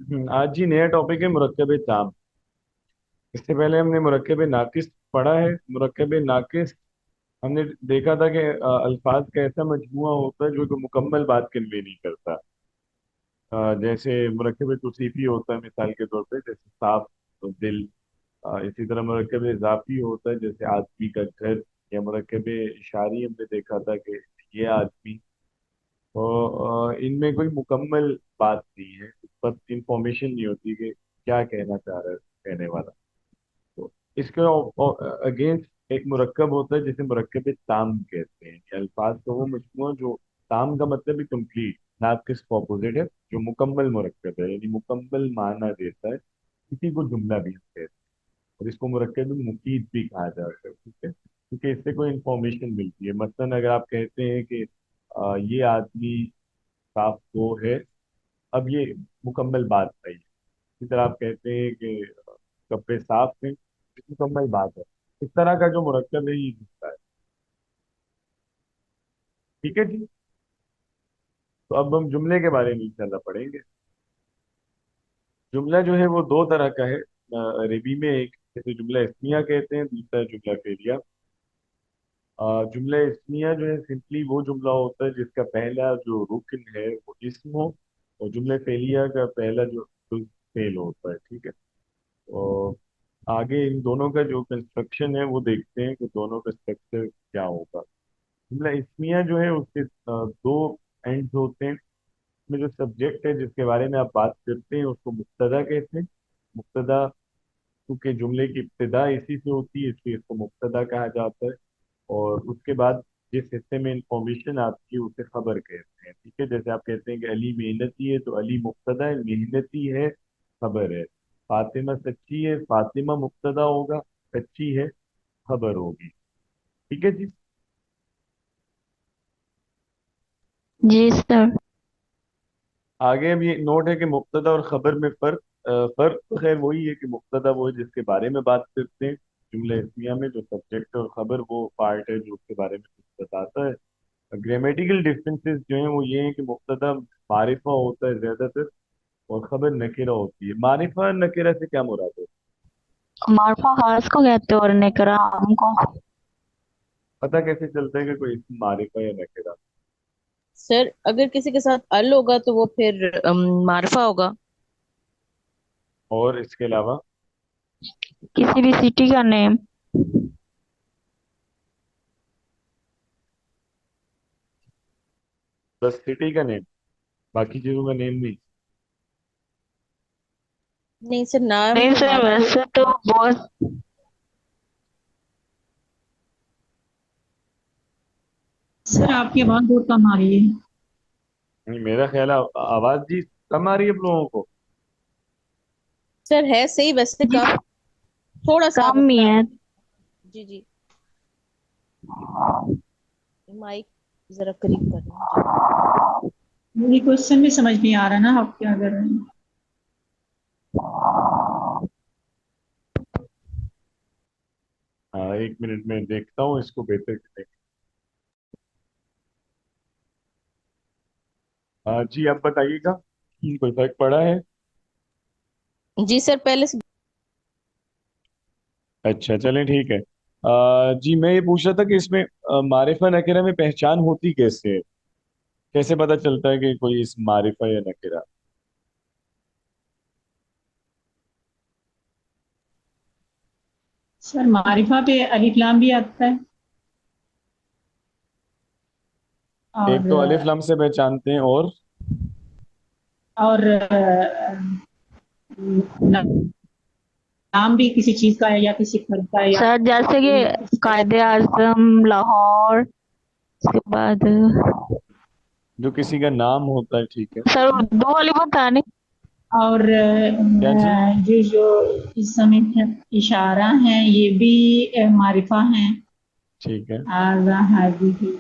आज जी नया टॉपिक है मुरक्कब ताम। इससे पहले हमने मुरक्कब नाकिस पढ़ा है। मुरक्कब नाकिस हमने देखा था कि अल्फाज का ऐसा मजमुआ होता है जो कि मुकम्मल बात कन्वे नहीं करता। जैसे मुरक्कब तौसीफी होता है मिसाल के तौर पे, जैसे साफ और दिल। इसी तरह मुरक्कब इजाफी होता है जैसे आदमी का घर। या मुरक्कब इशारी हमने देखा था कि ये आदमी। तो इनमें कोई मुकम्मल बात नहीं है, इस पर इंफॉर्मेशन नहीं होती कि क्या कहना चाह रहा है कहने वाला। तो इसके अगेंस्ट एक मुरक्कब होता है जिसे मुरक्कब ताम कहते हैं। ये अल्फाज का वो मजमूआ जो ताम का मतलब है कंप्लीट, नाकिस का ऑपोजिट है, जो मुकम्मल मुरक्कब है यानी मुकम्मल माना देता है। इसी को जुमला भी हम कहते हैं। और इसको मुरक्कब मुफीद भी कहा जाता है, ठीक है, क्योंकि इससे कोई इंफॉर्मेशन मिलती है। मसलन अगर आप कहते हैं कि ये आदमी साफ गो है, अब ये मुकम्मल बात नहीं है। इसी तरह आप कहते हैं कि कपड़े साफ हैं, ये मुकम्मल बात है। इस तरह का जो मुरक्कब है ये जुमला है। ठीक है जी। तो अब हम जुमले के बारे में इंशाल्लाह पढ़ेंगे। जुमला जो है वो दो तरह का है अरबी में। एक जैसे जुमला इस्मिया कहते हैं, दूसरा जुमला फेरिया। जुमला इस्मिया जो है सिंपली वो जुमला होता है जिसका पहला जो रुकन है वो इस्म हो, और जुमला फेलिया का पहला जो फेल होता है, ठीक है। और आगे इन दोनों का जो कंस्ट्रक्शन है वो देखते हैं कि दोनों का स्ट्रक्चर क्या होगा। जुमला इस्मिया जो है उसके दो एंड्स होते हैं। इसमें जो सब्जेक्ट है जिसके बारे में आप बात करते हैं उसको मुब्तदा कहते हैं। मुब्तदा, क्योंकि जुमले की इब्तिदा इसी से होती है इसलिए इसको मुब्तदा कहा जाता है। और उसके बाद जिस हिस्से में इंफॉर्मेशन आपकी उसे खबर कहते हैं, ठीक है। जैसे आप कहते हैं कि अली मेहनती है, तो अली मुब्तदा है, मेहनती है खबर है। फातिमा सच्ची है, फातिमा मुब्तदा होगा, सच्ची है खबर होगी। ठीक है जी। जी सर। आगे अब ये नोट है कि मुब्तदा और खबर में फर्क तो खैर वही है कि मुब्तदा वो है जिसके बारे में बात करते हैं जुमले इस्मिया में, जो सब्जेक्ट है, और खबर वो पार्ट है जो उसके बारे में कुछ बताता है। ग्रामेटिकल डिफरेंसेस जो हैं वो ये हैं कि मुब्तदा मारिफा होता है ज्यादातर, और खबर नकेरा होती है। मारिफा नकेरा से क्या मुराद है? मार्फा खास को कहते हो और नेकरा आम को। पता कैसे चलता है कि कोई इसम मारिफा या नकेरा? सर अगर किसी के साथ अल होगा तो वो फिर मारफा होगा। और इसके अलावा? किसी भी सिटी का नेम। बस सिटी का नेम, बाकी चीजों का नेम नहीं? नहीं सर, नाम नहीं तो सर, मारफा वैसे तो बहुत। सर आपकी आवाज बहुत कम आ रही है। नहीं, मेरा ख्याल है आवाज जी कम आ रही है आप लोगों को। सर है सही, वैसे जी कम। थोड़ा सा आप कम ही अपना। है। जी जी। माइक जरा करीब कर लें जी। मुझे क्वेश्चन भी समझ नहीं आ रहा ना, आप क्या कर रहे हैं। हाँ, एक मिनट में देखता हूँ इसको बेहतर करने की। हाँ जी, आप बताइएगा। कोई फर्क पड़ा है? जी सर, पहले से। अच्छा चलें, ठीक है। जी मैं ये पूछ रहा था कि इसमें मारिफा नकेरा में पहचान होती कैसे है? कैसे पता चलता है कि कोई इस मारिफा या नकेरा? सर मारिफा पे अलिफ लाम भी आता है। एक और तो अलिफ लम से पहचानते हैं, और नाम भी किसी चीज का है या किसी फर्द का है या सर जैसे कि किसी। कायदे आजम लाहौर, उसके बाद जो किसी का नाम होता है, ठीक है। सर उर्दू वाली बता नहीं। और क्या जी? जो जो इस समय इशारा हैं ये भी मारिफा हैं। ठीक है। आजा हाजी भी,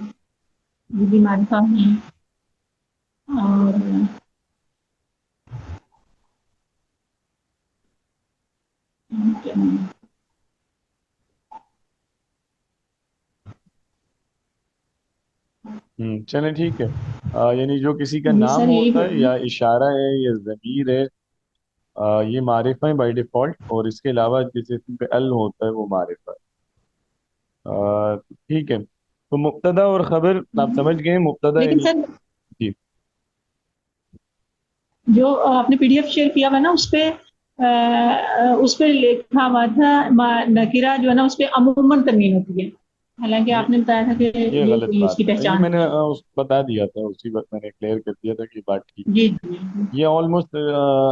ये भी मारिफा हैं। और क्या नाम? चलें, ठीक है। यानी जो किसी का जी नाम सर यही होता है बोलूँ। या इशारा है या जमीर है, یہ معرفہ ہے بائی ڈیفالٹ، اور اس کے علاوہ جس اسم پہ ال ہوتا ہے وہ معرفہ ہے۔ ٹھیک ہے، تو مبتدا اور خبر آپ سمجھ گئے، مبتدا لیکن یعنی سر جی جو آپ نے پی ڈی ایف شیئر کیا ہوا نا اس پہ لکھا ہوا تھا نکیرہ جو ہے نا اس پہ عموماً تنوین ہوتی ہے، حالانکہ یہ آپ نے بتایا تھا کہ یہ یہ غلط کوئی اس بات کی ہے، یہ پہچان میں نے نہیں بتا دیا تھا، اسی وقت میں نے کلیئر کر دیا تھا کہ یہ بات ٹھیک ہے۔ ہے۔ جی جی یہ آلموسٹ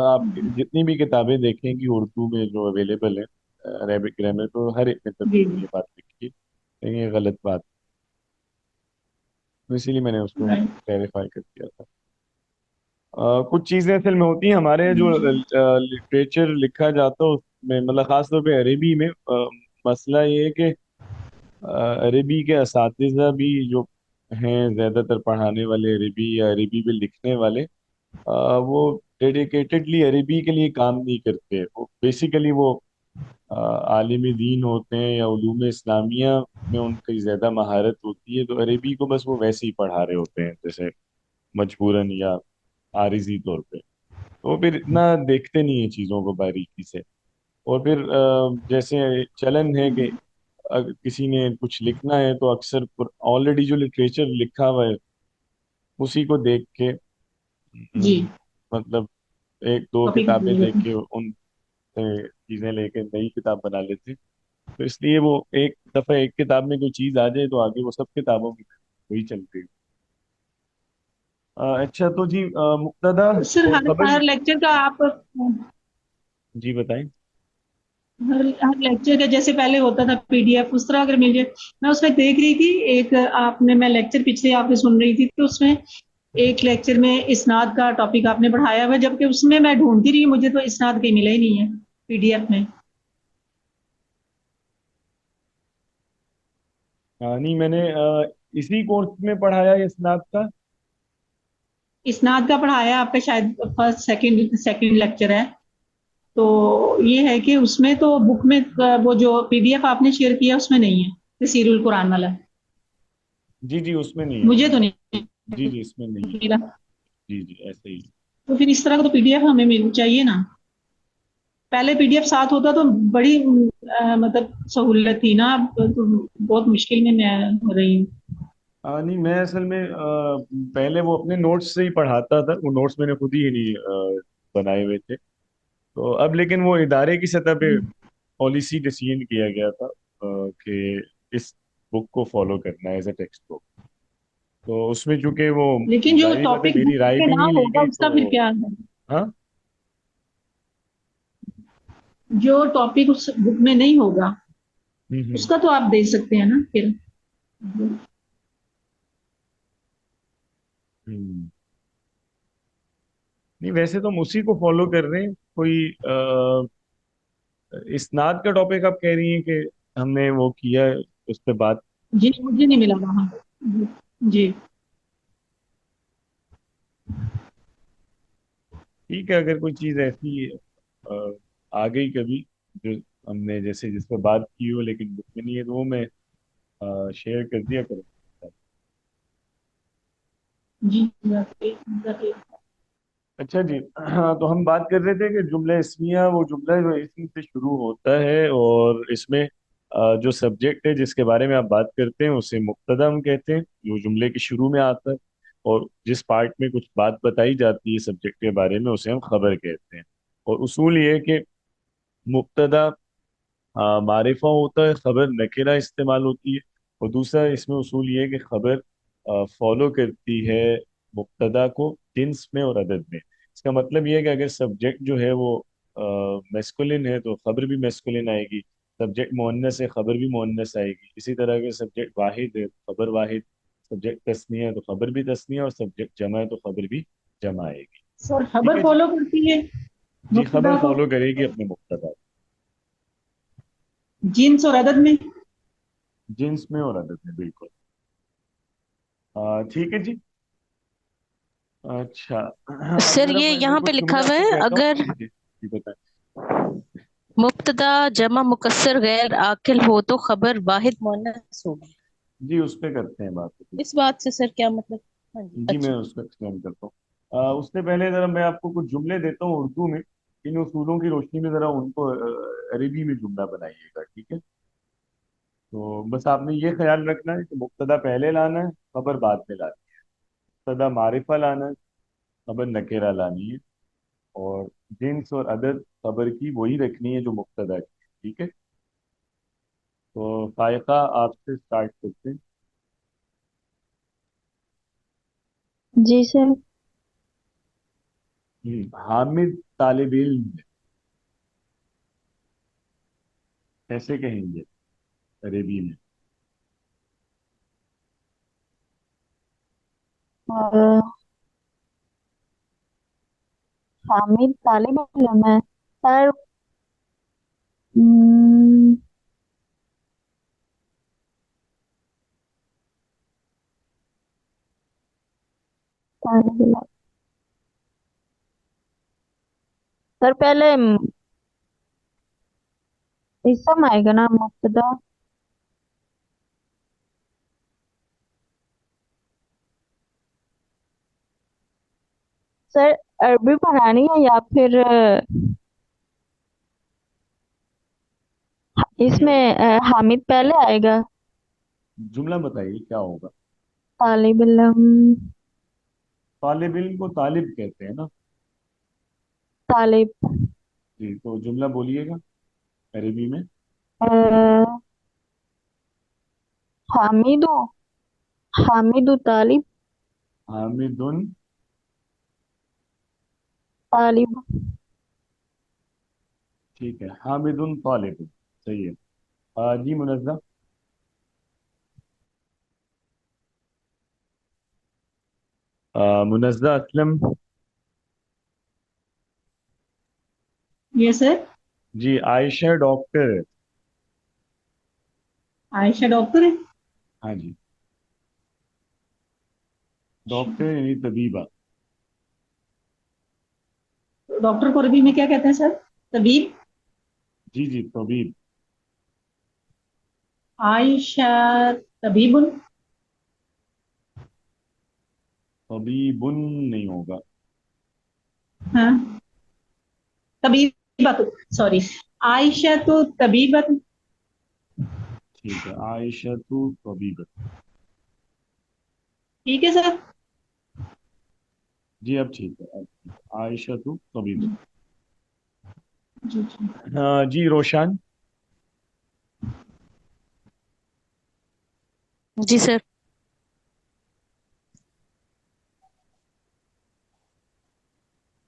آپ جتنی بھی کتابیں دیکھیں گی اردو میں جو اویلیبل ہیں عربک گرامر، تو ہر ایک میں جی تقریباً یہ بات لکھی ہے، لیکن یہ غلط بات ہے، اسی لیے میں نے اس کو رائٹ کلیریفائی کر دیا تھا۔ کچھ چیزیں اصل میں ہوتی ہیں ہمارے جو لٹریچر لکھا جاتا ہے اس میں، مطلب خاص طور پہ عربی میں مسئلہ یہ ہے کہ عربی کے اساتذہ بھی جو ہیں زیادہ تر پڑھانے والے عربی یا عربی میں لکھنے والے، وہ ڈیڈیکیٹڈلی عربی کے لیے کام نہیں کرتے، وہ بیسیکلی وہ عالم دین ہوتے ہیں یا علوم اسلامیہ میں ان کی زیادہ مہارت ہوتی ہے، تو عربی کو بس وہ ویسے ہی پڑھا رہے ہوتے ہیں جیسے مجبوراً یا عارضی طور پہ، تو وہ پھر اتنا دیکھتے نہیں ہیں چیزوں کو باریکی سے، اور پھر جیسے چلن ہے کہ اگر کسی نے کچھ لکھنا ہے تو اکثر آلریڈی جو لٹریچر لکھا ہوا ہے اسی کو دیکھ کے جی مطلب ایک دو کاپی کر کتابیں لیے دیکھ کے ان سے چیزیں لے کے نئی کتاب بنا لیتے ہیں، تو اس لیے وہ ایک دفعہ ایک کتاب میں کوئی چیز آ جائے تو آگے وہ سب کتابوں میں وہی چلتی ہے۔ اچھا تو جی مبتدا سر اور ہر خبر، ہر لیکچر کا آپ جی بتائیں۔ ہر لیکچر کا جیسے پہلے ہوتا تھا پی ڈی ایف، اس طرح اگر مل جائے، میں اس میں دیکھ رہی تھی ایک میں لیکچر پچھلے آپ نے سن رہی تھی تو اس میں ایک لیکچر میں اسناد کا ٹاپک آپ نے پڑھایا ہوا، جبکہ اس میں ڈھونڈتی رہی، مجھے تو اسناد کہیں ملا ہی نہیں ہے پی ڈی ایف میں۔ نہیں میں نے اسی کورس میں پڑھایا اسناد کا۔ اسناد کا پڑھایا آپ کا شاید فرسٹ سیکنڈ لیکچر ہے، تو یہ ہے کہ اس میں تو بک میں وہ جو پی ڈی ایف آپ نے شیئر کیا اس میں نہیں ہے تفسیر القرآن والا، جی جی اس میں نہیں مجھے تو ہے، نہیں جی جی اس میں نہیں ہے، ملا، جی جی ایسے ہی۔ تو پھر اس طرح کا تو پی ڈی ایف ہمیں مل چاہیے نا، پہلے پی ڈی ایف ساتھ ہوتا تو بڑی مطلب سہولت تھی نا، اب تو بہت مشکل میں ہو رہی ہوں۔ نہیں میں اصل میں پہلے وہ اپنے نوٹس سے ہی پڑھاتا تھا، وہ نوٹس میں نے خود ہی نہیں بنائے ہوئے تھے، تو اب لیکن وہ ادارے کی سطح پہ پالیسی ڈسیزن کیا گیا تھا کہ اس بک کو فالو کرنا ہے ایز اے ٹیکسٹ بک، تو اس میں چونکہ وہ لیکن جو ظاہری بات ہے ٹاپک میری بک رائے میں بھی نہ نہیں لی ہوگا گئی اس تو کا پھر کیا ہے؟ ہاں جو ٹاپک اس بک میں نہیں ہوگا ہوں اس کا تو آپ دے سکتے ہیں نا پھر۔ ہوں نہیں ویسے تو ہم اسی کو فالو کر رہے ہیں، کوئی اسناد کا ٹاپک آپ کہہ رہی ہیں کہ ہم نے وہ کیا ہے اس پہ بات؟ جی مجھے نہیں ملا وہاں، جی ٹھیک ہے، اگر کوئی چیز ایسی آ گئی کبھی جو ہم نے جیسے جس پہ بات کی ہو لیکن بک میں نہیں ہے، تو وہ میں شیئر کر دیا کروں۔ جی اچھا جی، ہاں تو ہم بات کر رہے تھے کہ جملہ اسمیہ وہ جملہ جو اسم سے شروع ہوتا ہے، اور اس میں جو سبجیکٹ ہے جس کے بارے میں آپ بات کرتے ہیں اسے مبتدا ہم کہتے ہیں، جو جملے کے شروع میں آتا ہے، اور جس پارٹ میں کچھ بات بتائی جاتی ہے سبجیکٹ کے بارے میں اسے ہم خبر کہتے ہیں۔ اور اصول یہ ہے کہ مبتدا معرفہ ہوتا ہے، خبر نکرہ استعمال ہوتی ہے، اور دوسرا اس میں اصول یہ ہے کہ خبر فالو کرتی ہے مبتدا کو جنس میں اور عدد میں۔ اس کا مطلب یہ ہے کہ اگر سبجیکٹ جو ہے وہ میسکولن ہے تو خبر بھی میسکولن آئے گی، سبجیکٹ مؤنث ہے خبر بھی مؤنث آئے گی، اسی طرح اگر سبجیکٹ واحد ہے تو خبر واحد، سبجیکٹ تثنیہ ہے تو خبر بھی تثنیہ، اور سبجیکٹ جمع ہے تو خبر بھی جمع آئے گی۔ سر ٹھیک خبر ہے جی، فالو کرتی ہے جی خبر مبتدا کو فالو کرے گی اپنے مبتدا، جنس اور عدد میں؟ جنس میں اور عدد میں بالکل۔ ٹھیک ہے جی، اچھا اب سر ذرا یہ میں یہاں پہ کچھ لکھا جملے آپ ہوا کو ہے، کہتا ہوں، اگر جی جی جی بتائیں۔ مبتدا جمع مکسر غیر عاقل ہو تو خبر واحد مؤنث ہوگی، جی اس پہ کرتے ہیں بات، اس بات سے سر کیا مطلب؟ ہاں جی جی میں اچھا، اس کو ایکسپلین کرتا ہوں۔ اس سے پہلے ذرا میں آپ کو کچھ جملے دیتا ہوں اردو میں، इन उसूलों की रोशनी में ज़रा उनको अरबी में जुमला बनाइएगा, ठीक है। तो बस आपने ये ख्याल रखना है कि मुब्तदा पहले लाना है, खबर बाद में लानी है। मुब्तदा मारिफा लाना है, खबर नकेरा लानी है, और जिन्स और अदद खबर की वही रखनी है जो मुब्तदा की है, ठीक है। तो फायका आपसे स्टार्ट करते हैं। जी सर। हामिद तालिब इल्म है, कैसे कहेंगे अरबी में? और हामिद तालिब इल्म है सर। हम्म, तालिब इल्म सर, पहले इसम आएगा ना मुब्तदा। सर अरबी पढ़ानी है या फिर जी इसमें हामिद पहले आएगा? जुमला बताइए क्या होगा। तालिब इल्म। तालिब इल्म को तालिब कहते हैं ना। तालिब। जी, तो जुमला बोलिएगा अरबी में। अ, हामिदु हामिदु तालिब। हामिदुन, तालिब। ठीक है, हामिदुन तालिब, सही है। जी मुनज़्ज़ा। मुनज़्ज़ा असलम। ये सर। जी, आयशा डॉक्टर है। आयशा डॉक्टर है। हाँ जी, डॉक्टर यानी तबीबा। डॉक्टर को अरबी में क्या कहते हैं सर? तबीब। जी जी, तबीब। आयशा तबीबुन। तबीबुन नहीं होगा। हाँ, तबीबत, सॉरी। आयशा तो तबीबत। ठीक है, आयशा तो तबीबत। ठीक है सर। जी अब ठीक है, अब ठीक है। आयशा तो तबीबत। जी जी। जी रोशन। जी सर।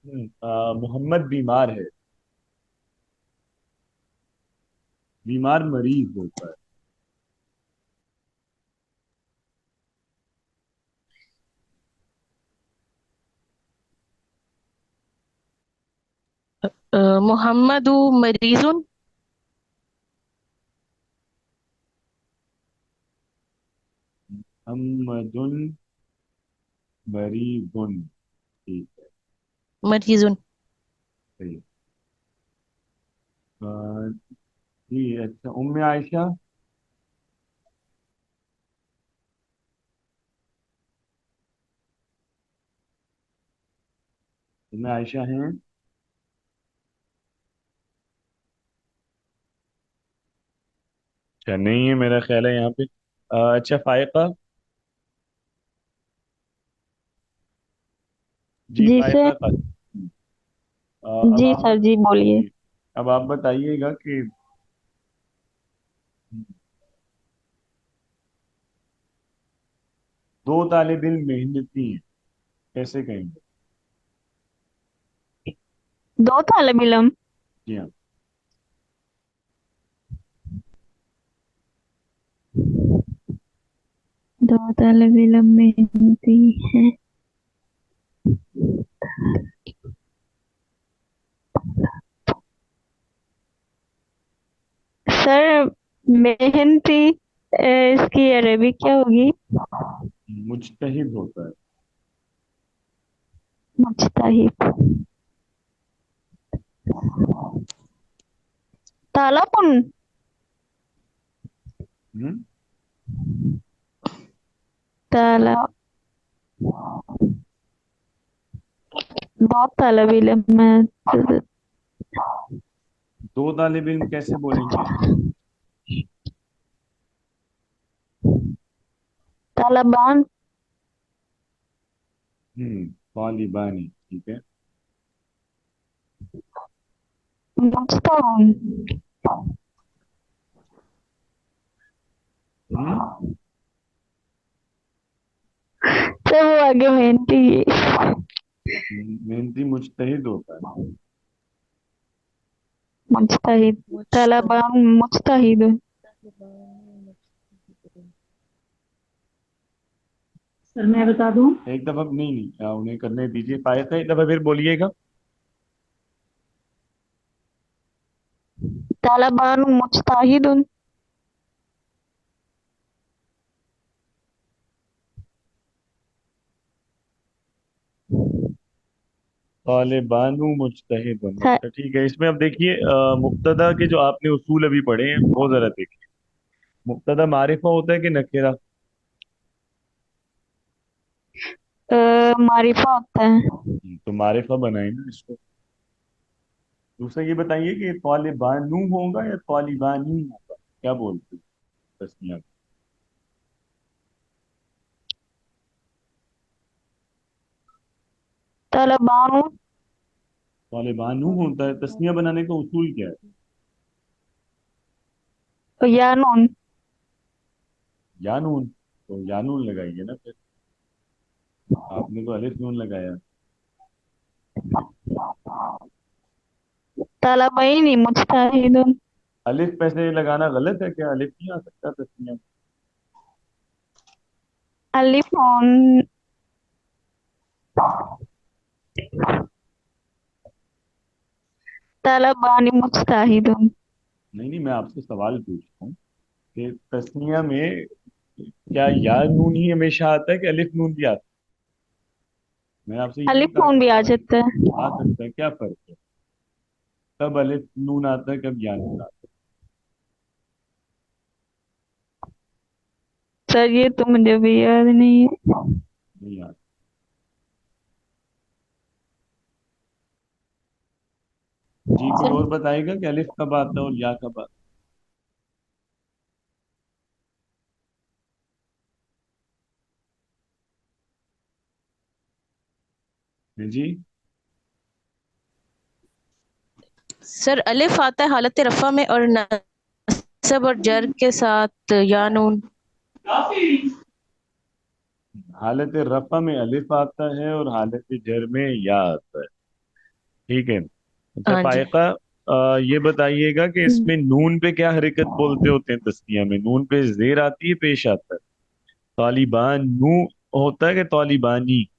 मोहम्मद बीमार है। बीमार मरीज होता है। मोहम्मदु मरीजुन। मुहम्मदुन मरीजुन, ठीक है, मरीजुन। सही है। जी अच्छा, उम्मे आयशा। उम्मे आयशा हैं। अच्छा नहीं है मेरा ख्याल है यहाँ पे। अच्छा फायका। जी जी फायका सर। का। अब जी आप सर जी बोलिए। जी, अब आप बताइएगा कि दो तालिब इल्म मेहनती हैं, कैसे कहेंगे? दो तालिब इल्म। जी हाँ। दो तालिब इल्म मेहनती हैं। सर मेहनती इसकी अरबी क्या होगी? मुजतहिद होता है। मुजतहिद। तालापुन। हम्म। ताला बहुत तालिब इल्म है। दो तालिब इल्म कैसे बोलेंगे? तालिबान तालिबानी, ठीक है। मुस्तहन। हम्म सर वो आगे मेहनती मेहनती मुजतहिद होता है। मुजतहिद। मुज्तहिद। तालिबान मुजतहिद। सर मैं बता दूं, एक दफा नहीं नहीं उन्हें करने दीजिए, फायदा एक दफा फिर बोलिएगा। तालिबान मुजतहिद। तालिबानु मुजतहिदुन, अच्छा ठीक है। इसमें अब देखिए मुब्तदा के जो आपने उसूल अभी पढ़े हैं वो जरा देखिए। मुब्तदा मारिफा होता है कि नकेरा? मारिफा होता है। तो मारिफा बनाए ना इसको। दूसरा ये बताइए कि तालिबानू होगा या तालिबानी होगा, क्या बोलते हो तस्नीया? तालिबान तालिबानू होता है, तस्नीया बनाने का उसूल क्या है? यानून। यानून, तो यानून लगाइए ना फिर। आपने तो अलिफ नून लगाया। तालिबानी मुजतहिद। अलिफ पैसे लगाना गलत है क्या? अलिफ नहीं आ सकता तस्नीया में? अलिफ तालिबानी मुजतहिद। नहीं नहीं, मैं आपसे सवाल पूछ रहा हूँ कि तस्निया में क्या या नून ही हमेशा आता है कि अलिफ नून भी आता है? मैं आपसे ये नहीं अलिफ कहा भी आ कि जाता है। आ सकता है, क्या फर्क है? कब अलिफ नून आता है, कब या नून आता सर ये तो मुझे भी याद नहीं है। है? नहीं आता। जी कोई सर और बताएगा कि अलिफ कब आता है और या कब आता है? जी सर अलिफ आता है हालत रफा में और नस्ब और जर के साथ या नून। हालत रफा में अलिफ आता है और हालत जर में या आता है, ठीक है। अच्छा हाँ जी। फायका, ये बताइएगा कि इसमें नून पे क्या हरकत बोलते होते हैं तस्निया में? नून पे जेर आती है, पेश आता है? तालिबान नू होता है कि तालिबानी?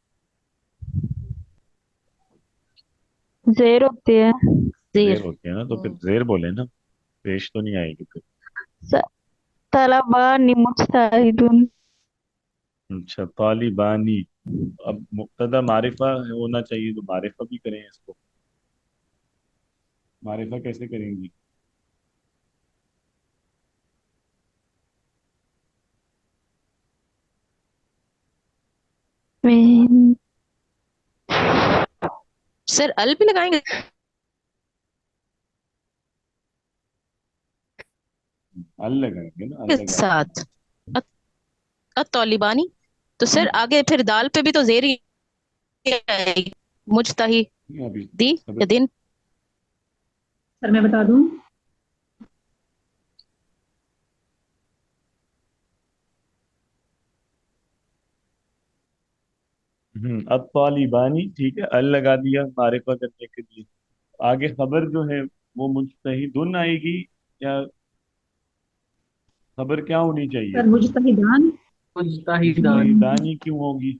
जेर होती है। जेर जेर। होते हैं ना, तो फिर जेर बोले ना, पेश तो नहीं आएगी फिर। स- तालिबानी मुजतहिद। अच्छा तालिबानी। अब मुक्तदा मारिफा होना चाहिए, तो मारिफा भी करें इसको। मारिफा कैसे करेंगी? में सर अल भी लगाएंगे अल लगाएंगे ना, अल के लगा साथ तालिबानी। तो सर आगे फिर दाल पे भी तो जेर ही आएगी। मुजतहिदी अभी या सब। दिन। सर मैं बता दूं, अब तालिबानी, ठीक है, अल लगा दिया मारिफा करने के लिए। आगे खबर जो है वो मुजतहिदुन आएगी, या खबर क्या होनी चाहिए सर थी? मुजतहिदान। मुजताहिदान। मुजतहिदानी क्यों होगी?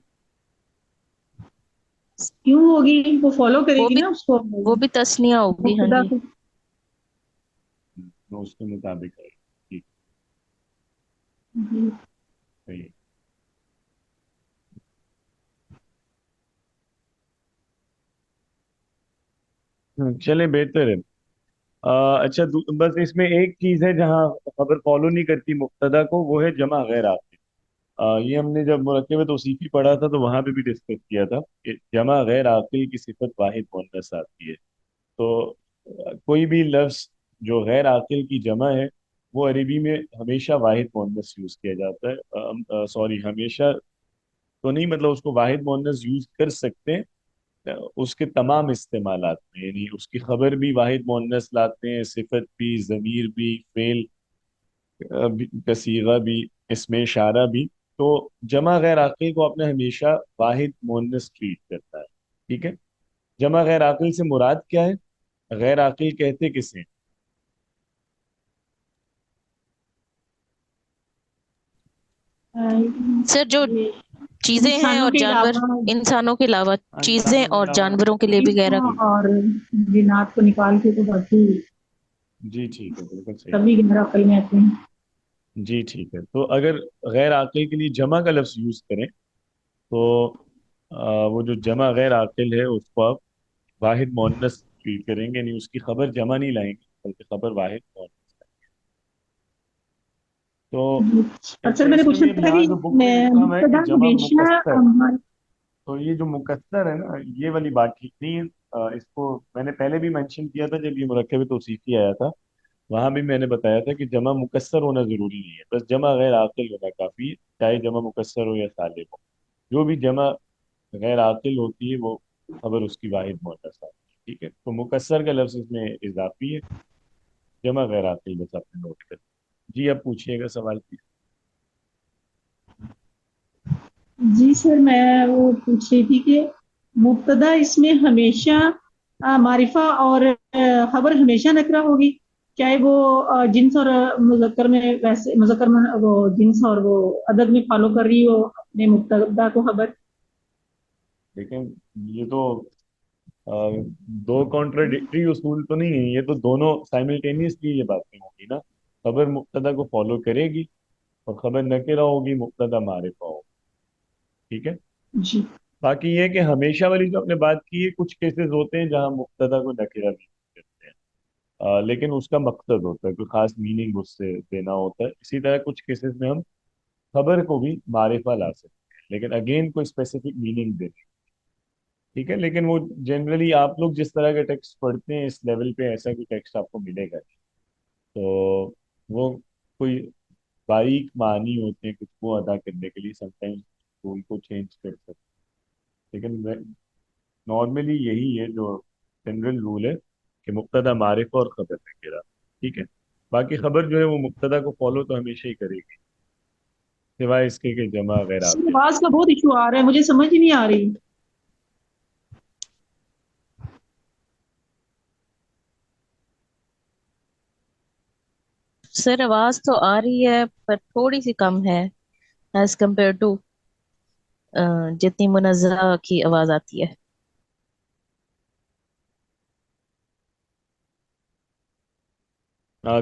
क्यों होगी, वो फॉलो वो करेगी भी ना उसको, वो भी तस्निया होगी। हाँ मुब्तदा जी। को। तो उसके मुताबिक आएगी, ठीक, जी। सही है। चले बेहतर है। अच्छा बस इसमें एक चीज है जहाँ खबर फॉलो नहीं करती मुब्तदा को, वो है जमा गैर आकिल। ये हमने जब मुरक्कब तौसीफी पढ़ा था तो वहां पे भी डिस्कस किया था कि जमा गैर आकिल की सिफत वाहिद मुअन्नस आती है। तो کوئی بھی لفظ جو غیر عاقل کی جمع ہے وہ عربی میں ہمیشہ واحد مؤنث یوز کیا جاتا ہے. سوری، ہمیشہ تو نہیں، مطلب اس کو واحد مؤنث یوز کر سکتے ہیں اس کے تمام استعمالات میں. یعنی اس کی خبر بھی واحد مؤنث لاتے ہیں، صفت بھی، ضمیر بھی، فعل کا صیغہ بھی، اسم اشارہ بھی. تو جمع غیر عاقل کو آپ نے ہمیشہ واحد مؤنث ٹریٹ کرتا ہے. ٹھیک ہے. جمع غیر عاقل سے مراد کیا ہے؟ غیر عاقل کہتے کسے؟ سر جو یہ چیزیں ہیں انسانوں اور کے جانور، علاوہ انسانوں کے علاوہ چیزیں انسانوں کے اور علاوہ. جانوروں کے لیے بھی غیر فرشتوں اور جنات کو نکال کے تو باقی جی ٹھیک ہے، بالکل صحیح. سبھی غیر عقل میں آتے ہیں. جی ٹھیک ہے. تو اگر غیر عاقل کے لیے جمع کا لفظ یوز کریں تو وہ جو جمع غیر عاقل ہے اس کو آپ واحد مؤنث ٹریٹ کریں گے، یعنی اس کی خبر جمع نہیں لائیں گے بلکہ خبر واحد مؤنث لائیں گے. تو جی. اور سر میں نے اس میں پوچھنا بھی اب تھا یہاں کہ جو بک میں لکھا ہوا ہے کہ مبتدا جمع ہمیشہ مکسر، تو یہ جو مکسر ہے نا، یہ والی بات ٹھیک نہیں ہے. اس کو میں نے پہلے بھی مینشن کیا تھا جب یہ مرکب توصیفی آیا تھا، وہاں بھی میں نے بتایا تھا کہ جمع مکسر ہونا ضروری نہیں ہے، بس جمع غیر عاقل ہونا کافی ہے. چاہے جمع مکسر ہو یا سالم ہو، جو بھی جمع غیر عاقل ہوتی ہے وہ خبر اس کی واحد مؤنث آتی ہے. ٹھیک ہے. تو مکسر کا لفظ اس میں اضافی ہے، جمع غیر عاقل بس آپ نے نوٹ کر. جی اب پوچھیے گا سوال کی. جی سر میں وہ پوچھ رہی تھی کہ مبتدا اس میں ہمیشہ معرفہ اور خبر ہمیشہ نکرہ ہوگی، چاہے وہ جنس اور مذکر میں، ویسے مذکر میں وہ جنس اور وہ عدد میں فالو کر رہی ہو اپنے مبتدا کو خبر. لیکن یہ تو دو کانٹراڈکٹری اصول تو نہیں ہے، یہ تو دونوں سائملٹینیسلی یہ باتیں ہوں گی نا. خبر مبتدا کو فالو کرے گی اور خبر نکرہ ہوگی، مبتدا معرفہ ہوگی. ٹھیک ہے. جی. باقی یہ کہ ہمیشہ والی جو آپ نے بات کی ہے، کچھ کیسز ہوتے ہیں جہاں مبتدا کو نکرہ بھی کرتے ہیں، لیکن اس کا مقصد ہوتا ہے، کوئی خاص میننگ اس سے دینا ہوتا ہے. اسی طرح کچھ کیسز میں ہم خبر کو بھی معرفہ لا سکتے ہیں لیکن اگین کوئی اسپیسیفک میننگ دیتے. ٹھیک ہے. لیکن وہ جنرلی آپ لوگ جس طرح کے ٹیکسٹ پڑھتے ہیں اس لیول پہ ایسا کوئی ٹیکسٹ آپ کو ملے گا نہیں. تو وہ کوئی باریک معنی ہوتے ہیں کچھ کو ادا کرنے کے لیے، سم ٹائمز ان کو چینج کر سکتے ہیں. لیکن نارملی یہی ہے جو جنرل رول ہے کہ مبتدا معرفہ اور خبر نکرہ. ٹھیک ہے. باقی خبر جو ہے وہ مبتدا کو فالو تو ہمیشہ ہی کرے گی، سوائے اس کے کہ جمع غیر سر عاقل. آواز کا بہت ایشو آ رہا ہے، مجھے سمجھ نہیں آ رہی. سر آواز تو آ رہی ہے پر تھوڑی سی کم ہے ایز کمپیئر ٹو جتنی منزہ کی آواز آتی ہے.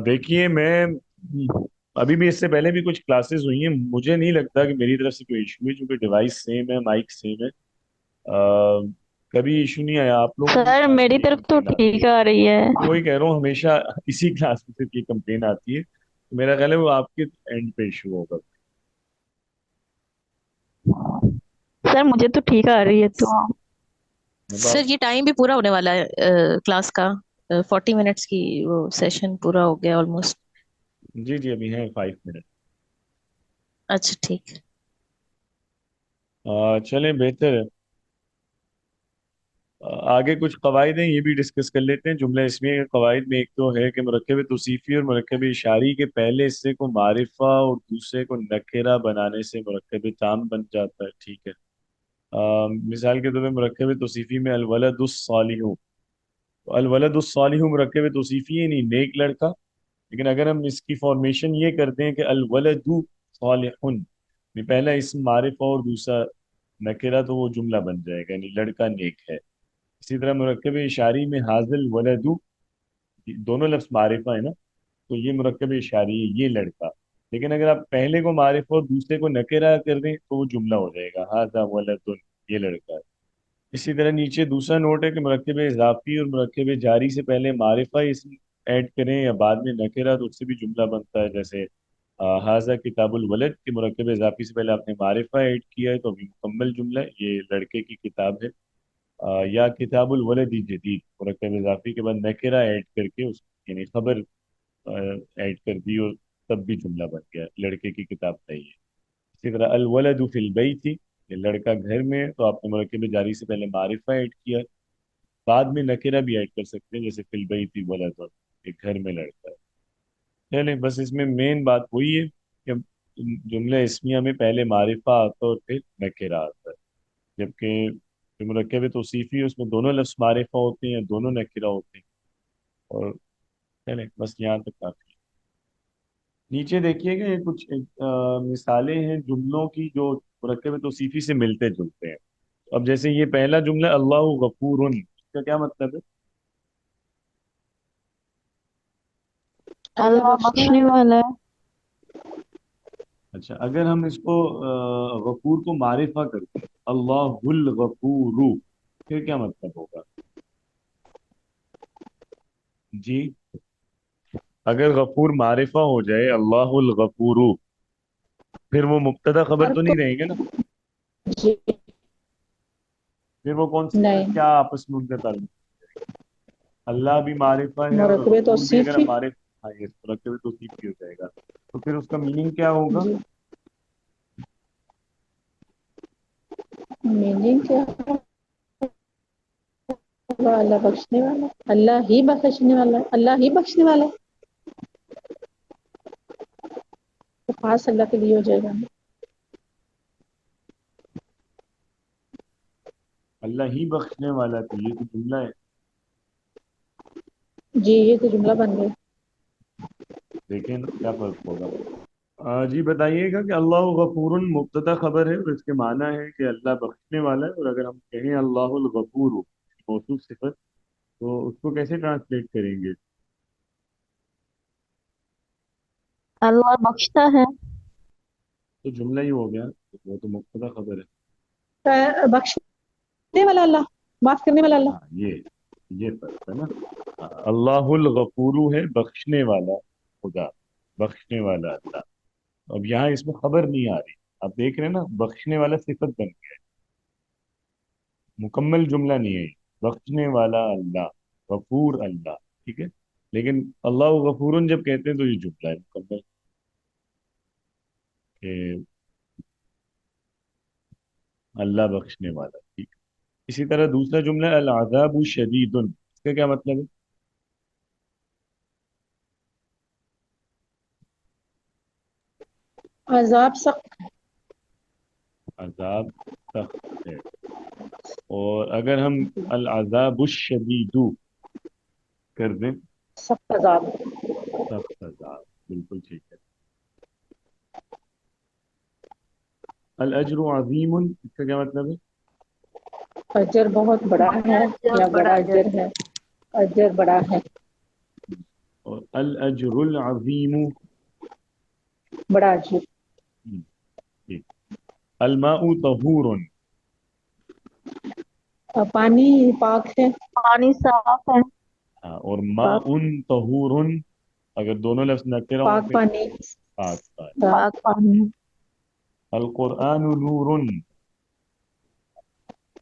دیکھیے میں ابھی بھی اس سے پہلے بھی کچھ کلاسز ہوئی ہیں، مجھے نہیں لگتا کہ میری طرف سے کوئی ایشو ہے چونکہ ڈیوائس سیم ہے، مائک سیم ہے. کبھی ایشو نہیں آیا. آپ لوگوں کی سر کلاس میری میں یہ طرف تو کمپلین آتی ہے. ٹھیک آ رہی ہے. وہی کہہ رہا ہوں، ہمیشہ اسی کلاس میں صرف یہ کمپلین آتی ہے. تو میرا خیال ہے وہ آپ کے اینڈ پہ ایشو ہوگا. سر مجھے تو ٹھیک آ رہی ہے تو. مطلب سر یہ ٹائم بھی پورا ہونے والا ہے کلاس کا، 40 منٹس کی وہ سیشن پورا ہو گیا آلموسٹ. جی جی ابھی ہیں 5 منٹ. اچھا ٹھیک ہے. چلیں بہتر ہے. آگے کچھ قواعد ہیں یہ بھی ڈسکس کر لیتے ہیں. جملہ اسمیہ کے قواعد میں ایک تو ہے کہ مرکب توصیفی اور مرکب اشاری کے پہلے حصے کو معرفہ اور دوسرے کو نکرہ بنانے سے مرکب تام بن جاتا ہے. ٹھیک ہے. مثال کے طور پہ مرکب توصیفی میں الولد الصالح، الولد الصالح مرکب توصیفی ہے، نہیں نیک لڑکا. لیکن اگر ہم اس کی فارمیشن یہ کرتے ہیں کہ الولد صالح، پہلا اسم معرفہ اور دوسرا نکرہ، تو وہ جملہ بن جائے گا، یعنی لڑکا نیک ہے. اسی طرح مرکب اشاری میں حاضل ولدو، دونوں لفظ معرفہ ہے نا، تو یہ مرکب اشاری ہے، یہ لڑکا. لیکن اگر آپ پہلے کو معرفہ اور دوسرے کو نکرہ کر دیں تو وہ جملہ ہو جائے گا، حاذا ولد، یہ لڑکا ہے. اسی طرح نیچے دوسرا نوٹ ہے کہ مرکب اضافی اور مرکب جاری سے پہلے معرفہ اسم ایڈ کریں یا بعد میں نکرہ تو اس سے بھی جملہ بنتا ہے. جیسے حاذا کتاب الولد کے مرکب اضافی سے پہلے آپ نے معرفہ ایڈ کیا ہے تو ابھی مکمل جملہ ہے، یہ لڑکے کی کتاب ہے. या किताब वलद जदीद, मुरक्कब इजाफी के बाद नकेरा ऐड करके उस यानी खबर ऐड कर दी और तब भी जुमला बन गया, लड़के की किताब नहीं है। इसी तरह अल वलदु फिल बैति, ये लड़का घर में है, तो आपने मुरक्कब जारी से पहले मारिफा ऐड किया, बाद में नकेरा भी ऐड कर सकते हैं, जैसे फिल बैति वलद, एक घर में लड़का है। चले बस इसमें मेन बात वही है कि जुमले इस्मिया में पहले मारिफा आता है और फिर नकेरा आता है, जबकि जो मुरक्कब तौसीफी है उसमें दोनों लफ्ज मारिफा होते हैं, दोनों नकेरा होते हैं। और चले बस यहाँ तक काफी है। नीचे देखिएगा ये कुछ मिसालें हैं जुमलों की जो मुरक्कब तौसीफी से मिलते जुलते हैं। अब जैसे ये पहला जुमला अल्लाह गफूरुन, इसका क्या मतलब है? अल्लाह अल्लाह बख्शने बख्शने वाला। वाला है। अच्छा, अगर हम इसको गफूर को मारिफा कर दें, अल्लाहुल गफूरु, फिर क्या मतलब होगा जी? अगर गफूर मारिफा हो जाए अल्लाहुल गफूरु, फिर वो मुब्तदा खबर और तो नहीं रहेंगे ना? जी फिर वो कौन सी नहीं, क्या आपस में उनका ताल्लुक? अल्लाह भी मारिफा है और मुरकबे गफूर भी अगर हम तौसीफी। मारिफा, हाँ ये मुरक्कब तौसीफी हो जाएगा, तो फिर उसका मीनिंग क्या होगा? जी मीनिंग क्या होगा? अल्लाह बख्शने वाला, अल्लाह ही बख्शने वाला, अल्लाह ही बख्शने वाला, तो खास अल्लाह के लिए हो जाएगा। अल्लाह ही बख्शने वाला, तो ये तो जुमला है। जी ये तो जुमला बन गया। देखें ना क्या फर्क होगा। जी बताइएगा कि अल्लाह गफूरुन मुब्तदा खबर है और इसके माना है कि अल्लाह बख्शने वाला है, और अगर हम कहें अल्लाहुल गफूर मौसूफ सिफत, तो उसको कैसे ट्रांसलेट करेंगे? अल्लाह बख्शता है। तो जुमला ही हो गया, वो तो मुब्तदा खबर है। तो बख्शने वाला अल्लाह, माफ करने वाला अल्लाह। हाँ ये फर्क है ना। हाँ, अल्लाहुल गफूरू है बख्शने वाला खुदा, बख्शने वाला अल्लाह। अब यहाँ इसमें खबर नहीं आ रही, आप देख रहे हैं ना, बख्शने वाला सिफत बन गया है, मुकम्मल जुमला नहीं है ये। बख्शने वाला अल्लाह, गफूर अल्लाह, ठीक है। लेकिन अल्लाह गफूरन जब कहते हैं तो ये जुमला है मुकम्मल, कि अल्लाह बख्शने वाला, ठीक। इसी तरह दूसरा जुमला अल अज़ाबु शदीदुन, इसका क्या मतलब है? अजाब सख्त, अजाब सख्त है। और अगर हम अल अज़ाबु शदीदु कर दें, सख्त अजाब, सख्त अजाब, बिल्कुल ठीक है। अल अजरु अजीमुन, इसका क्या मतलब है? अजर बहुत बड़ा है, बड़ा अजर, या बड़ा बड़ा अजर। अजर है, अजर बड़ा है, और अल अजरुल अजीमु, बड़ा अजर। ठीक। अल माउ तहूरुन, पानी पाक है, पानी साफ है। हाँ, और पाक, माउन तहूरुन, अगर दोनों लफ्ज नकेरा हो पाक फिर पानी, पाक पाक। पाक पानी। अल कुरआन नूरुन,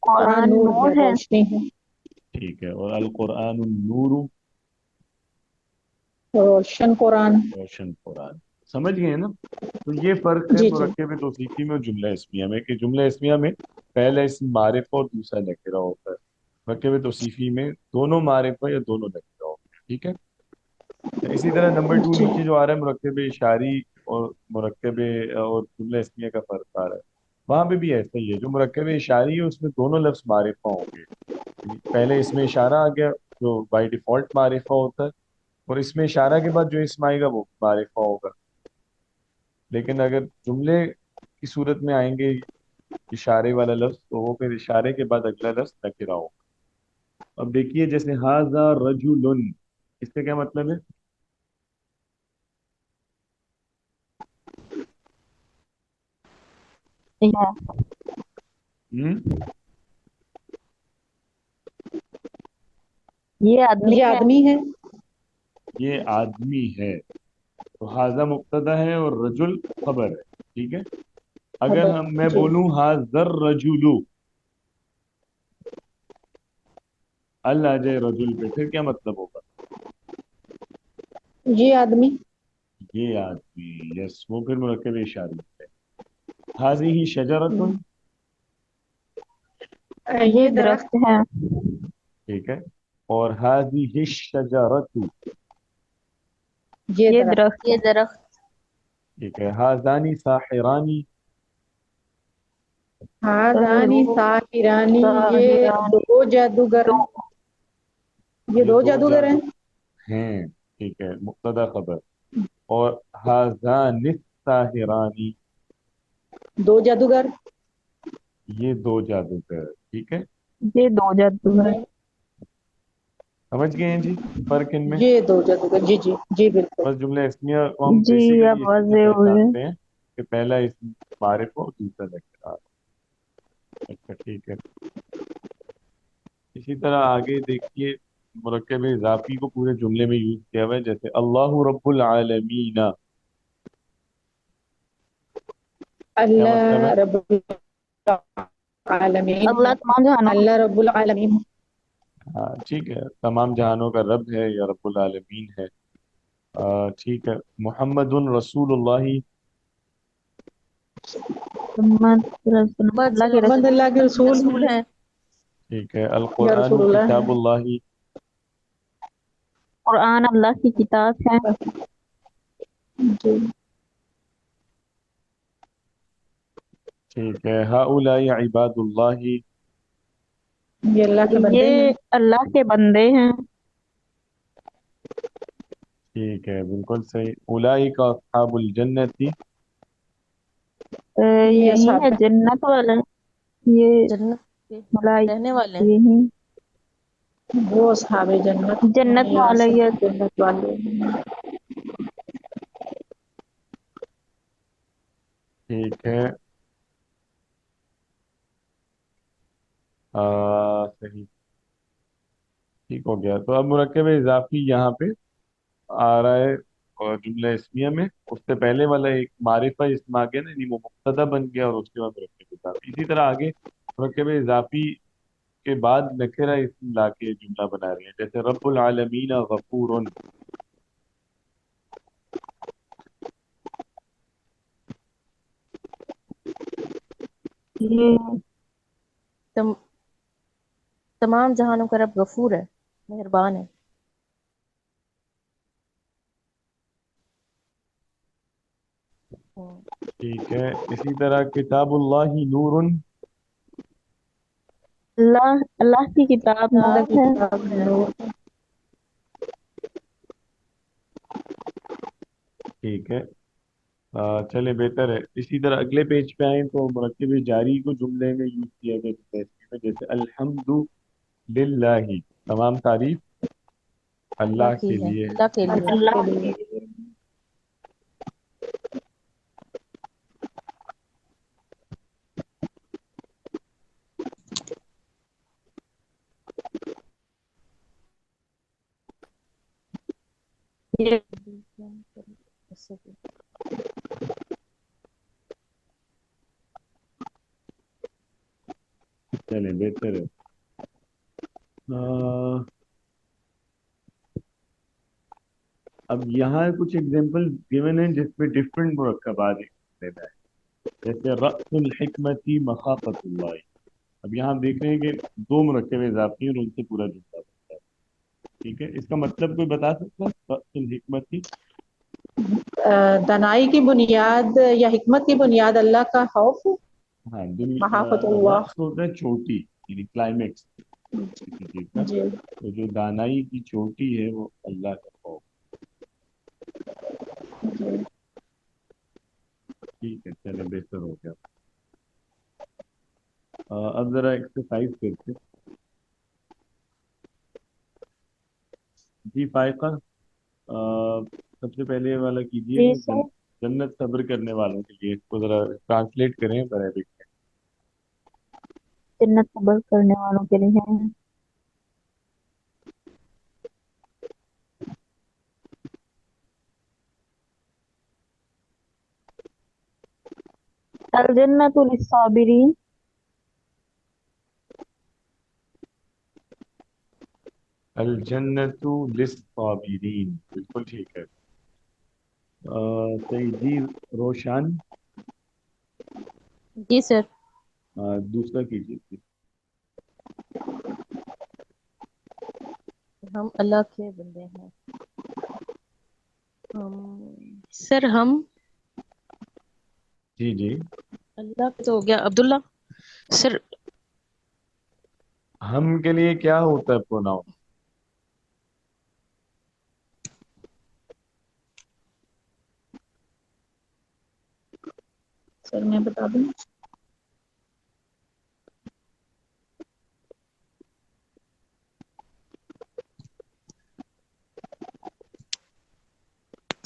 कुरान कुरान नूर है, नूर है। रोशनी है, ठीक है। और अल कुरआन नूरु, रोशन कुरान। रोशन कुरान। समझ गए ना? तो ये फर्क है जी जी मुरक्कब तौसीफी में और जुमला इस्मिया में, कि जुमला इस्मिया में पहला इसम मारिफा और दूसरा नकेरा होता है, मुरक्कब तौसीफी में दोनों मारिफा या दोनों नकेरा होता है, ठीक है। इसी तरह नंबर टू जी। नीचे जो आ रहा है मुरक्कब इशारी और मुरक्कब और जुमला इस्मिया का फर्क आ रहा है, वहां पे भी ऐसा ही है। जो मुरक्कब इशारी है उसमें दोनों लफ्ज मारिफा होंगे, यानी पहले इसमें इशारा आ गया जो बाय डिफॉल्ट मारिफा होता है, और इसमें इशारा के बाद जो इसम आएगा वो मारिफा होगा। लेकिन अगर जुमले की सूरत में आएंगे इशारे वाला लफ्ज, तो वो फिर इशारे के बाद अगला लफ्ज नकिरा होगा। अब देखिए जैसे हाजा रजुलुन, इसका क्या मतलब है? है। हम्म, ये आदमी ये है। आदमी है, ये आदमी है। तो हाजा मुब्तदा है और रजुल खबर है, ठीक है। अगर खबर। मैं जी बोलूं हाजर रजुलु, अल आ जाए रजुल पे, फिर क्या मतलब होगा? ये आदमी। ये आदमी, यस, वो फिर मुरक्कब इशारी है। हाजिही शजरतुन, ये ये दरख्त। दरख्त है। ठीक है। और हाजिही शजरतु, ये ये दरख्त। दरख्त ये है। दरख्त। ठीक है। हाजानी साहिरानी, हादानी वो साहिरानी। ये साहिरानी, दो जादूगर दो। हैं। ये ये दो दो जादूगर हैं। जादू हैं, ठीक है, मुब्तदा खबर। और हाजानी साहिरानी, दो जादूगर। ये दो जादूगर, ठीक है। ये दो जादूगर। समझ गए हैं जी फर्क इनमें? ये दो जादूगर, जी जी जी बिल्कुल। बस जुमले इस्मिया को हम जी बेसिकली अब इसी से वाज़ेह हुए। पहचानते हैं कि पहला इसम मारिफ हो, दूसरा नकरा। अच्छा, ठीक है। इसी तरह आगे देखिए, मुरक्कब इजाफी को पूरे जुमले में यूज किया हुआ है, जैसे अल्लाहु रब्बुल आलमीन। क्या मतलब अल्लाह है? रब्बुल आलमीन अल्लाह है। तमाम जहानों का। अल्लाह रब्बुल आलमीन। हाँ ठीक है, तमाम जहानों का रब है या रब्बुल आलमीन है। ठीक है। मुहम्मदुन रसूलुल्लाह, मोहम्मद रसूल, मोहम्मद अल्लाह के सल्लल्लाहु मोहम्मद रसूल। अल्लाह के अलैहि वसल्लम रसूल रसूल हैं। हैं। ठीक है। अल या कुरानु रसूलुल्लाह हैं। किताबुल्लाह, कुरान अल्लाह की किताब है। जी। ठीक है। हाउलाई इबादुल्लाह, ये अल्लाह के ये बंदे हैं। अल्लाह के बंदे हैं। ठीक है, बिल्कुल सही। उलाइका अस्हाबुल जन्नति, ये यही असहाब है जन्नत वाले। ये जन्नत के मलाइका, रहने वाले हैं। यही वो असहाबे जन्नत हैं जन्नत या वाले, ये असहाब जन्नत वाले हैं। ठीक है। सही, ठीक हो गया। तो अब मुरक्कब इजाफी यहाँ पे आ रहा है, और जुमला इस्मिया में उससे पहले वाला एक मारिफा इसमें आ गया ना, नहीं वो मुब्तदा बन गया, और उसके बाद मुरक्कब इजाफी। इसी तरह आगे मुरक्कब इजाफी के बाद नकेरा इसम ला के जुमला बना रहे हैं, जैसे रब्बुल आलमीन गफूरुन। ये तम, तमाम जहानों का रब गफूर है, मेहरबान है। हम्म, ठीक है। इसी तरह किताबुल्लाही नूरुन, अल्लाह, अल्लाह की किताब अल्लाह नूर की है। किताब है नूर है। ठीक है। चले, बेहतर है। इसी तरह अगले पेज पे आए तो मुरक्कब जारी को जुमले में यूज किया गया जुमले इस्मी में, जैसे अल्हम्दु लिल्लाही, तमाम तारीफ अल्लाह अल्लाह की के है, लिए है। अल्लाह के लिए। अल्लाह अल्लाह के लिए। के लिए। ये चले, बेहतर है। अ, अब यहाँ कुछ एग्जांपल गिवन है जिसमें डिफरेंट मुरक्कबात लेना है, जैसे रअसुल हिकमती मखाफतुल्लाह। अब यहाँ आप देख रहे हैं कि दो मुरक्कब इजाफी हैं और उनसे पूरा जुमला बनता है। ठीक है, इसका मतलब कोई बता सकता है? रअसुल हिकमती, दानाई की बुनियाद या हिकमत की बुनियाद अल्लाह का खौफ है। हाँ, महाफतुल्लाह। रअस होता है चोटी, यानी क्लाइमेक्स किसी चीज का। जी तो जो दानाई की चोटी है वो अल्लाह का खौफ। जी। ठीक है, चले, बेहतर हो गया। अब जरा एक्सरसाइज करते हैं। जी फाइका, सबसे पहले वाला कीजिए ये कि सब जन्नत सब्र करने वालों के लिए, इसको जरा ट्रांसलेट करें अरेबिक में। जन्नत सब्र करने वालों के लिए है। अल जन्नतु लिस्साबिरीन। الجنت للصابرین، بالکل ٹھیک ہے۔ صحیح جی، روشن جی سر۔ دوسرا کیجیے جی۔ ہم اللہ کے بندے ہیں۔ سر ہم جی جی، اللہ کا تو ہو گیا عبداللہ سر۔ ہم کے لیے کیا ہوتا ہے پروناؤن؟ سر میں بتا دوں،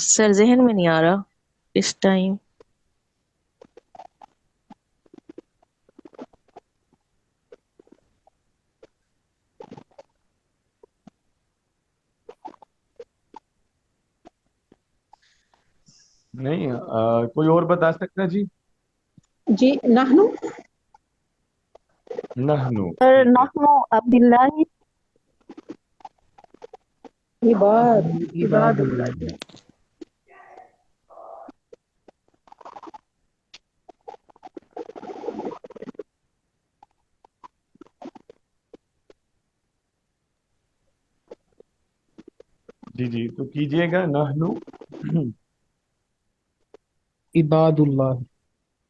سر ذہن میں نہیں آ رہا اس ٹائم۔ نہیں کوئی اور بتا سکتا ہے جی؟ جی نحنو نحنو، سر ٹھیک ہے۔ نحن عبداللہ عباد عباد اللہ۔ جی جی، تو کیجئے گا نحنو عباد اللہ۔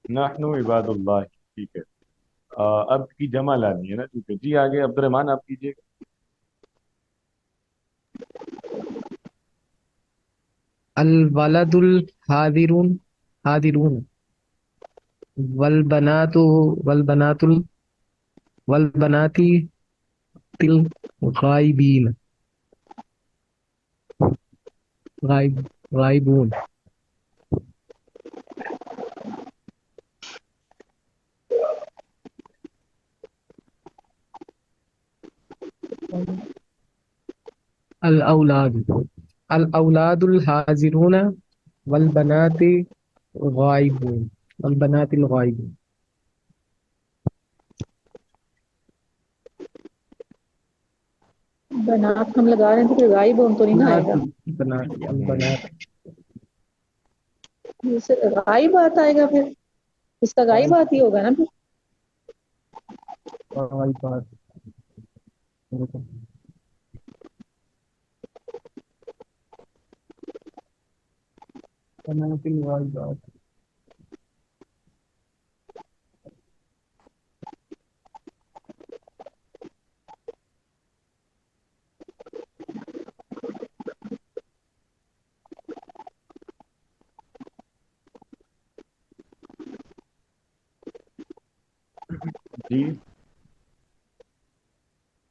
نحنو عباد اللہ، ٹھیک ہے۔ اب کی جمع لانی ہے نا، ٹھیک ہے جی۔ آگے عبد الرحمن آپ کیجئے گا۔ الولد الحاضرون، حاضرون، والبنات، والبنات والبنات الغائبین، غائب، غائبون، الاولاد، الاولاد الحاضرون، والبنات غائبون، والبنات الغائبون، بنات ہم لگا رہے ہیں تو پھر غائب ہم تو نہیں نہ آئے بنات، گا، بنات، البنات، جیسے غائب بات آئے گا پھر اس کا غائب بات ہی ہوگا نا پھر۔ غائبات، بنات الغائبات۔ جی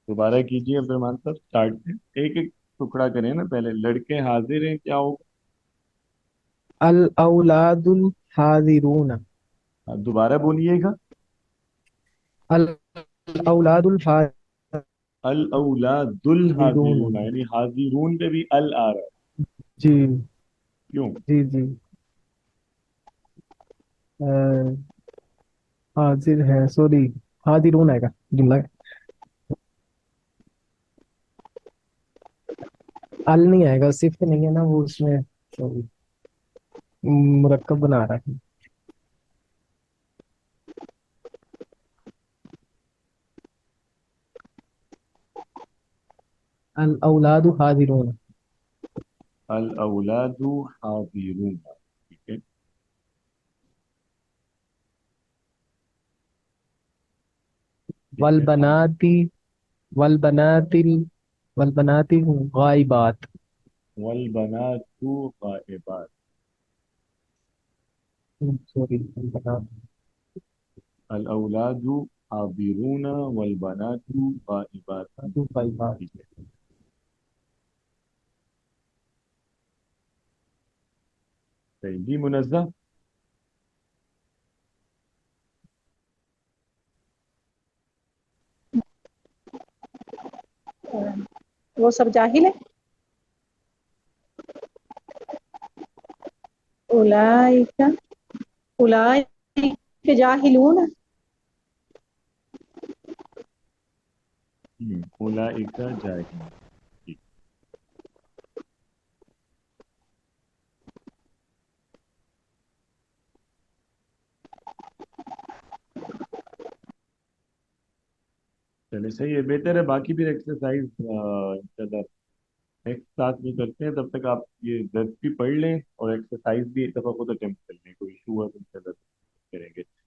دوبارہ کیجئے عبد الرحمن صاحب، اسٹارٹ سے ایک ایک ٹکڑا کریں نا، پہلے لڑکے حاضر ہیں کیا ہوگا؟ الاولاد الحاضرون، دوبارہ بولیے گا۔ الاولاد الحاضرون، الاولاد الحاضرون، یعنی حاضرون پہ بھی ال آ رہا ہے، جی کیوں؟ جی جی، حاضر ہے، سوری، حاضرون آئے گا جملہ، ال نہیں آئے گا، صفت نہیں ہے نا وہ اس میں، سوری، مرکب بنا رہا ہے۔ الاولاد حاضرون، الاولاد حاضرون، ٹھیک ہے۔ ٹھیک ہے والبنات، والبنات والبنات غائبات، والبنات غائبات، سوری، البنات، الاولاد حاضرون والبنات غائبات، غائبات۔ ٹھیک ہے۔ صحیح جی، منزہ وہ سب جاہل ہے، اولئک اولئک جاہلون، اولئک جاہلون، چلے صحیح ہے، بہتر ہے، باقی بھی ایکسرسائز انشاءاللہ ایک ساتھ میں کرتے ہیں، تب تک آپ یہ درس بھی پڑھ لیں اور ایکسرسائز بھی ایک دفعہ خود اٹمپٹ کر لیں، کوئی ایشو ہوا تو انشاءاللہ کریں گے.